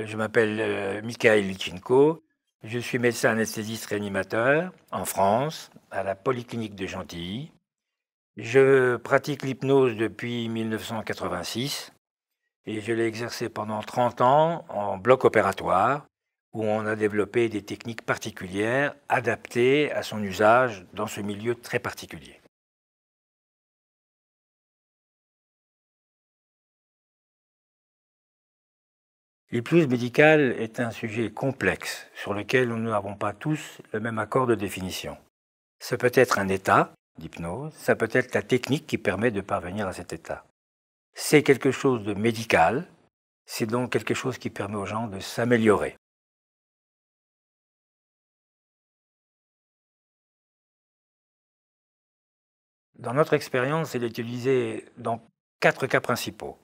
Je m'appelle Mikhail Lichinko. Je suis médecin anesthésiste réanimateur en France, à la Polyclinique de Gentilly. Je pratique l'hypnose depuis 1986 et je l'ai exercée pendant 30 ans en bloc opératoire où on a développé des techniques particulières adaptées à son usage dans ce milieu très particulier. L'hypnose médicale est un sujet complexe sur lequel nous n'avons pas tous le même accord de définition. Ça peut être un état d'hypnose, ça peut être la technique qui permet de parvenir à cet état. C'est quelque chose de médical, c'est donc quelque chose qui permet aux gens de s'améliorer. Dans notre expérience, elle est utilisée dans 4 cas principaux.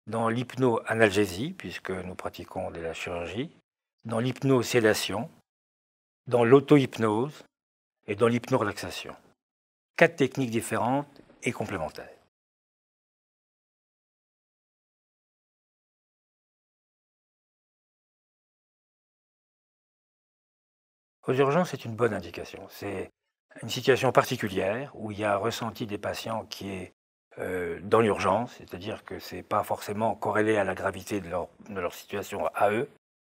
Dans l'hypno-analgésie, puisque nous pratiquons de la chirurgie, dans l'hypno-sédation, dans l'auto-hypnose et dans l'hypno-relaxation. 4 techniques différentes et complémentaires. Aux urgences, c'est une bonne indication. C'est une situation particulière où il y a un ressenti des patients qui est dans l'urgence, c'est-à-dire que ce n'est pas forcément corrélé à la gravité de leur situation à eux,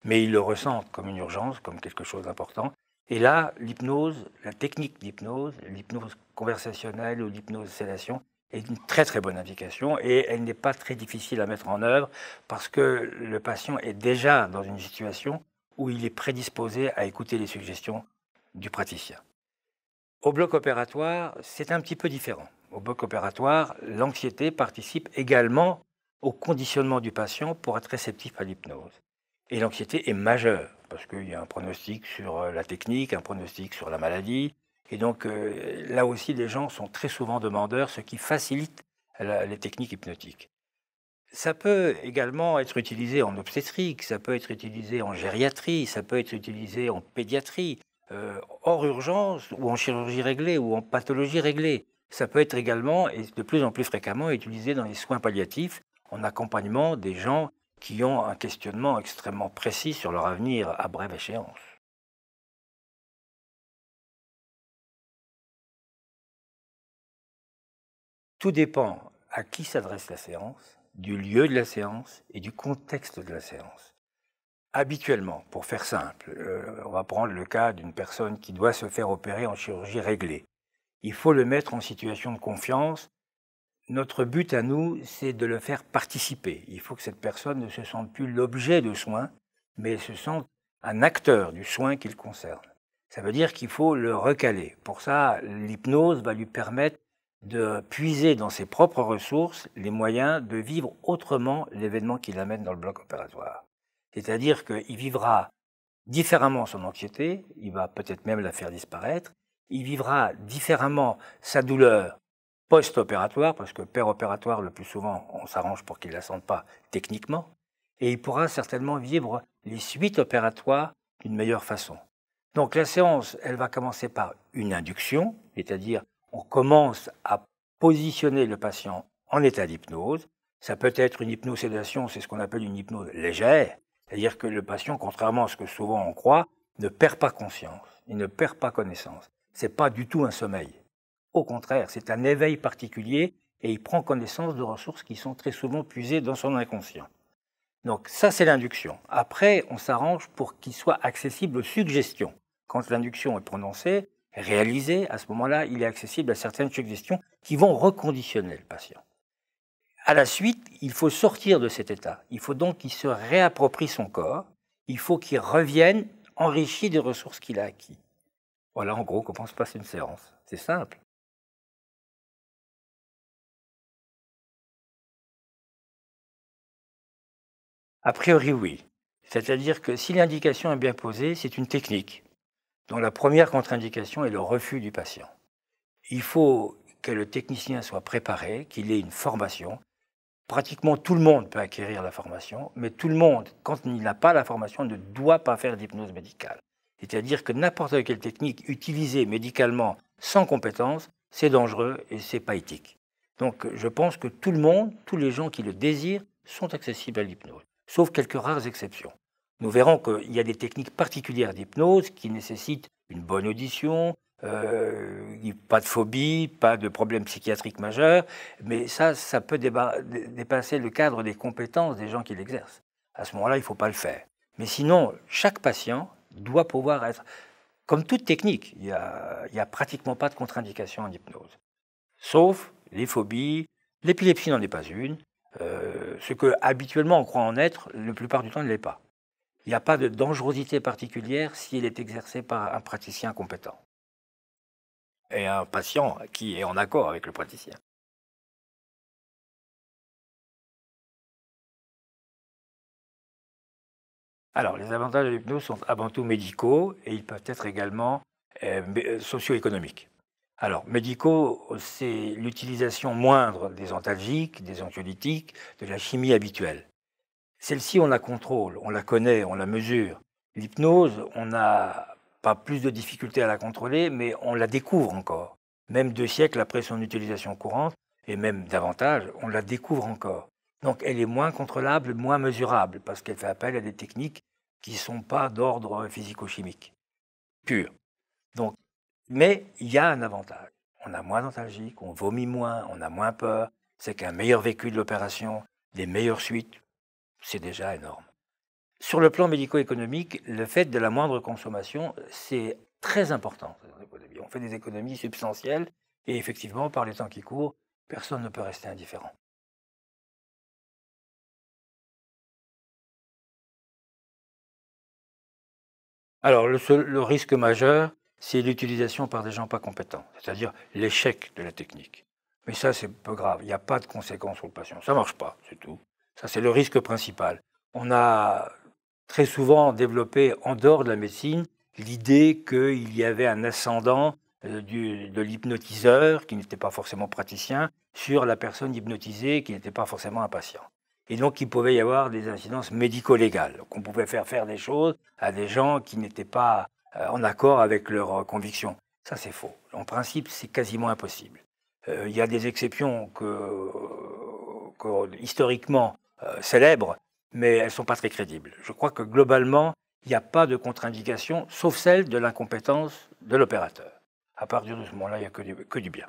mais ils le ressentent comme une urgence, comme quelque chose d'important. Et là, l'hypnose, la technique d'hypnose, l'hypnose conversationnelle ou l'hypnose sédation, est une très très bonne indication et elle n'est pas très difficile à mettre en œuvre parce que le patient est déjà dans une situation où il est prédisposé à écouter les suggestions du praticien. Au bloc opératoire, c'est un petit peu différent. Au bloc opératoire, l'anxiété participe également au conditionnement du patient pour être réceptif à l'hypnose. Et l'anxiété est majeure, parce qu'il y a un pronostic sur la technique, un pronostic sur la maladie. Et donc là aussi, les gens sont très souvent demandeurs, ce qui facilite les techniques hypnotiques. Ça peut également être utilisé en obstétrique, ça peut être utilisé en gériatrie, ça peut être utilisé en pédiatrie, hors urgence ou en chirurgie réglée ou en pathologie réglée. Ça peut être également, et de plus en plus fréquemment, utilisé dans les soins palliatifs en accompagnement des gens qui ont un questionnement extrêmement précis sur leur avenir à brève échéance. Tout dépend à qui s'adresse la séance, du lieu de la séance et du contexte de la séance. Habituellement, pour faire simple, on va prendre le cas d'une personne qui doit se faire opérer en chirurgie réglée. Il faut le mettre en situation de confiance. Notre but à nous, c'est de le faire participer. Il faut que cette personne ne se sente plus l'objet de soins, mais se sente un acteur du soin qu'il concerne. Ça veut dire qu'il faut le recaler. Pour ça, l'hypnose va lui permettre de puiser dans ses propres ressources les moyens de vivre autrement l'événement qui l'amène dans le bloc opératoire. C'est-à-dire qu'il vivra différemment son anxiété, il va peut-être même la faire disparaître, il vivra différemment sa douleur post-opératoire, parce que péropératoire, le plus souvent, on s'arrange pour qu'il ne la sente pas techniquement, et il pourra certainement vivre les suites opératoires d'une meilleure façon. Donc la séance, elle va commencer par une induction, c'est-à-dire on commence à positionner le patient en état d'hypnose. Ça peut être une hypnosédation, c'est ce qu'on appelle une hypnose légère, c'est-à-dire que le patient, contrairement à ce que souvent on croit, ne perd pas conscience, il ne perd pas connaissance. Ce n'est pas du tout un sommeil. Au contraire, c'est un éveil particulier et il prend connaissance de ressources qui sont très souvent puisées dans son inconscient. Donc ça, c'est l'induction. Après, on s'arrange pour qu'il soit accessible aux suggestions. Quand l'induction est prononcée, réalisée, à ce moment-là, il est accessible à certaines suggestions qui vont reconditionner le patient. À la suite, il faut sortir de cet état. Il faut donc qu'il se réapproprie son corps. Il faut qu'il revienne enrichi des ressources qu'il a acquises. Voilà en gros comment se passe une séance. C'est simple. A priori, oui. C'est-à-dire que si l'indication est bien posée, c'est une technique dont la première contre-indication est le refus du patient. Il faut que le technicien soit préparé, qu'il ait une formation. Pratiquement tout le monde peut acquérir la formation, mais tout le monde, quand il n'a pas la formation, ne doit pas faire d'hypnose médicale. C'est-à-dire que n'importe quelle technique utilisée médicalement sans compétence, c'est dangereux et c'est pas éthique. Donc je pense que tout le monde, tous les gens qui le désirent, sont accessibles à l'hypnose, sauf quelques rares exceptions. Nous verrons qu'il y a des techniques particulières d'hypnose qui nécessitent une bonne audition, pas de phobie, pas de problème psychiatrique majeur, mais ça peut dépasser le cadre des compétences des gens qui l'exercent. À ce moment-là, il ne faut pas le faire. Mais sinon, chaque patient doit pouvoir être... Comme toute technique, il n'y a pratiquement pas de contre-indication en hypnose. Sauf les phobies, l'épilepsie n'en est pas une. Ce que habituellement on croit en être, la plupart du temps ne l'est pas. Il n'y a pas de dangerosité particulière si elle est exercée par un praticien compétent. Et un patient qui est en accord avec le praticien. Alors, les avantages de l'hypnose sont avant tout médicaux et ils peuvent être également socio-économiques. Alors, médicaux, c'est l'utilisation moindre des antalgiques, des anxiolytiques, de la chimie habituelle. Celle-ci, on la contrôle, on la connaît, on la mesure. L'hypnose, on n'a pas plus de difficultés à la contrôler, mais on la découvre encore. Même 2 siècles après son utilisation courante, et même davantage, on la découvre encore. Donc elle est moins contrôlable, moins mesurable, parce qu'elle fait appel à des techniques qui ne sont pas d'ordre physico-chimique pur. Donc, mais il y a un avantage. On a moins d'antalgiques, on vomit moins, on a moins peur, c'est qu'un meilleur vécu de l'opération, des meilleures suites, c'est déjà énorme. Sur le plan médico-économique, le fait de la moindre consommation, c'est très important. On fait des économies substantielles et effectivement, par les temps qui courent, personne ne peut rester indifférent. Alors, le risque majeur, c'est l'utilisation par des gens pas compétents, c'est-à-dire l'échec de la technique. Mais ça, c'est peu grave. Il n'y a pas de conséquences sur le patient. Ça ne marche pas, c'est tout. Ça, c'est le risque principal. On a très souvent développé, en dehors de la médecine, l'idée qu'il y avait un ascendant de l'hypnotiseur, qui n'était pas forcément praticien, sur la personne hypnotisée, qui n'était pas forcément un patient. Et donc, il pouvait y avoir des incidences médico-légales, qu'on pouvait faire des choses à des gens qui n'étaient pas en accord avec leurs convictions. Ça, c'est faux. En principe, c'est quasiment impossible. Il y a des exceptions historiquement célèbres, mais elles ne sont pas très crédibles. Je crois que globalement, il n'y a pas de contre-indication, sauf celle de l'incompétence de l'opérateur. À partir de ce moment-là, il n'y a que du bien.